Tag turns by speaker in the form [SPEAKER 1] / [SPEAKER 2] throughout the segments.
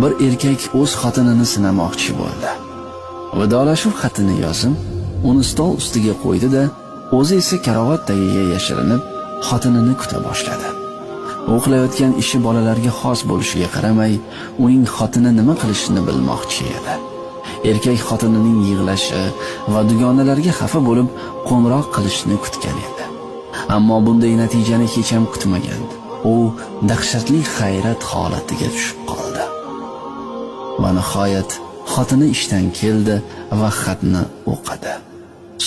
[SPEAKER 1] Bir erkak o'z xotinini sinamoqchi bo'ldi. Vidolashuv xatini yozib, uni stol ustiga qo'ydi-da, o'zi esa karavot tagiga yashirinib, xotinini kuta boshladi. U qilayotgan ishi bolalarga xos bo'lishiga qaramay, uning xotini nima qilishini bilmoqchi edi. Erkak xotinining yig'lashi va dugonalarga xafa bo'lib qo'ng'iroq qilishini kutgan edi. Ammo bunday natijani hech ham kutmagandi. U dahshatli hayrat holatiga tushib qoldi. Va nihoyat xotini ishdan keldi va xatni o'qidi.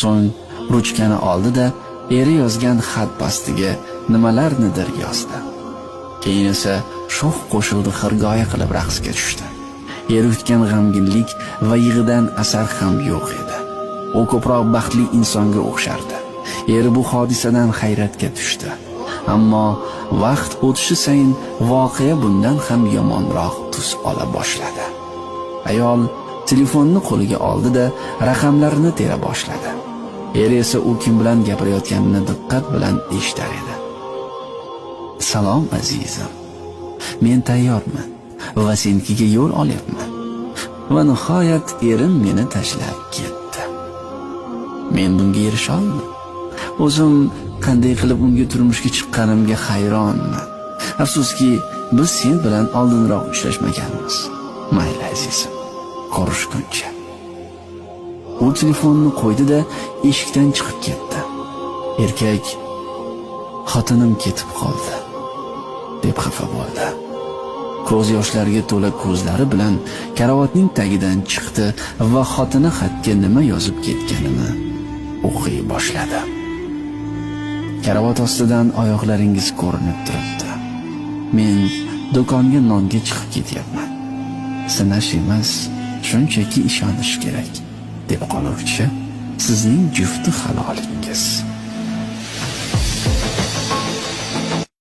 [SPEAKER 1] So'ng ruchkani oldi-da, eri yozgan xat pastiga nimalarnidir yozdi. Keyin esa sho'x qo'shildi xirgoyi qilib raqsga tushdi. Eri kutgan g'amginlik va yig'idan asar ham yo'q edi. U ko'proq baxtli insonga o'xshardi. Eri bu hodisadan hayratga tushdi. Ammo vaqt o'tishi sayin voqea bundan ham yomonroq tus ola boshladi. Ayol telefonni qo'liga oldi-da, raqamlarini tera boshladi. Eri esa u kim bilan gapirayotganini diqqat bilan eshitar edi. "Salom azizim. Men tayyorman va senikiga yo'l olyapman." Va nihoyat erim meni tashlab ketdi. Men bunga erisha oldim. O'zim qanday qilib unga turmushga chiqqanimga hayronman. Afsuski, biz sen bilan oldinroq uchrashmaganmiz. Mayli azizim, ko'rishguncha. U telefonni qo'ydi-da, eshikdan chiqib ketdi. Erkak "Xotinim ketib qoldi" deb xafa bo'ldi. Ko'z yoshlariga to'la ko'zlari bilan karavotning tagidan chiqdi va xotini xatga nima yozib ketganini o'qiy boshladi. Karavot ostidan oyoqlaringiz ko'rinib turibdi. Men do'konga nonga chiqib ketyapman. Sinash emas, shunchaki ishonish kerak deb qoluvchi sizning jufti halolingiz.